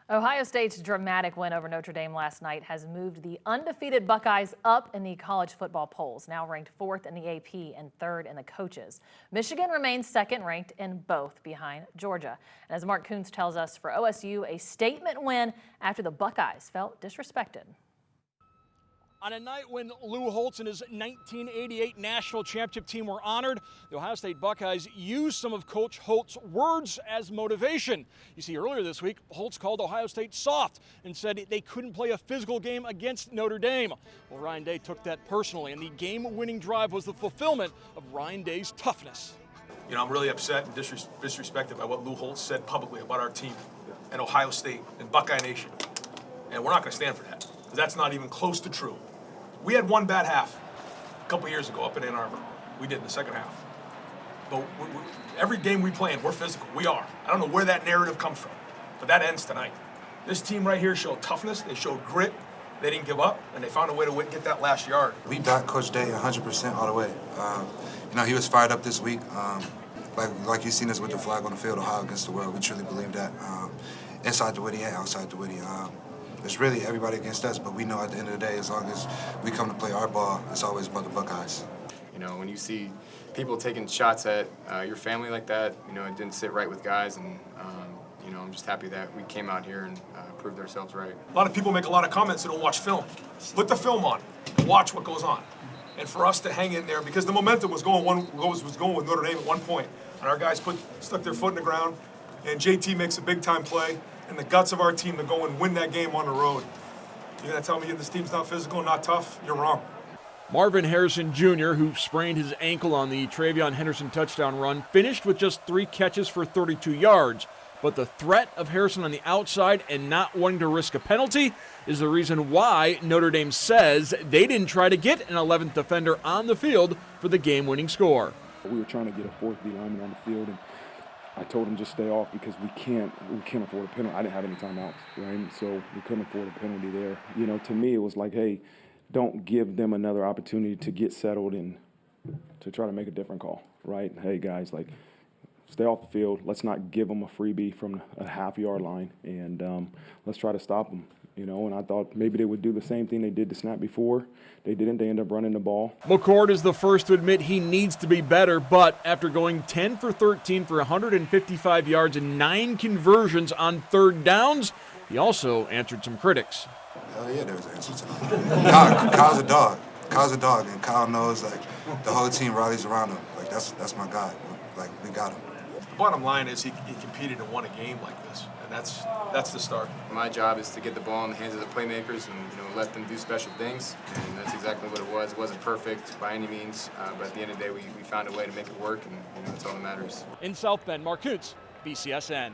Ohio State's dramatic win over Notre Dame last night has moved the undefeated Buckeyes up in the college football polls, now ranked 4th in the AP and 3rd in the coaches. Michigan remains 2nd ranked in both, behind Georgia. And as Mark Kuntz tells us, for OSU, a statement win after the Buckeyes felt disrespected. On a night when Lou Holtz and his 1988 national championship team were honored, the Ohio State Buckeyes used some of Coach Holtz's words as motivation. You see, earlier this week, Holtz called Ohio State soft and said they couldn't play a physical game against Notre Dame. Well, Ryan Day took that personally, and the game-winning drive was the fulfillment of Ryan Day's toughness. You know, I'm really upset and disrespected by what Lou Holtz said publicly about our team and Ohio State and Buckeye Nation. And we're not going to stand for that, because that's not even close to true. We had one bad half a couple years ago up in Ann Arbor. We did in the second half. But every game we play in, we're physical. We are. I don't know where that narrative comes from, but that ends tonight. This team right here showed toughness. They showed grit. They didn't give up, and they found a way to get that last yard. We backed Coach Day 100% all the way. You know, he was fired up this week. Like you've seen us with the flag on the field, Ohio against the world. We truly believe that. Inside the Whitty and outside the Whitty. It's really everybody against us, but we know at the end of the day, as long as we come to play our ball, it's always about the Buckeyes. You know, when you see people taking shots at your family like that, you know, it didn't sit right with guys, and you know, I'm just happy that we came out here and proved ourselves right. A lot of people make a lot of comments that don't watch film. Put the film on and watch what goes on. And for us to hang in there, because the momentum was going with Notre Dame at one point, and our guys stuck their foot in the ground, and JT makes a big-time play, and the guts of our team to go and win that game on the road. You're going to tell me this team's not physical, not tough? You're wrong. Marvin Harrison Jr., who sprained his ankle on the Travion Henderson touchdown run, finished with just 3 catches for 32 yards. But the threat of Harrison on the outside and not wanting to risk a penalty is the reason why Notre Dame says they didn't try to get an 11th defender on the field for the game-winning score. We were trying to get a 4th D lineman on the field, and I told him just stay off because we can't afford a penalty. I didn't have any timeouts, right? So we couldn't afford a penalty there. You know, to me it was like, hey, don't give them another opportunity to get settled and to try to make a different call, right? Hey guys, like, stay off the field. Let's not give them a freebie from a half-yard line, and let's try to stop them. You know, and I thought maybe they would do the same thing they did the snap before. They didn't. They ended up running the ball. McCord is the first to admit he needs to be better, but after going 10 for 13 for 155 yards and 9 conversions on 3rd downs, he also answered some critics. Hell yeah, there was answers to them. Kyle's a dog. Kyle's a dog, and Kyle knows, like, the whole team rallies around him. Like, that's my guy. Like, we got him. The bottom line is he competed and won a game like this, and that's the start. My job is to get the ball in the hands of the playmakers and, you know, let them do special things, and that's exactly what it was. It wasn't perfect by any means, but at the end of the day, we found a way to make it work, and you know, that's all that matters. In South Bend, Mark Kuntz, BCSN.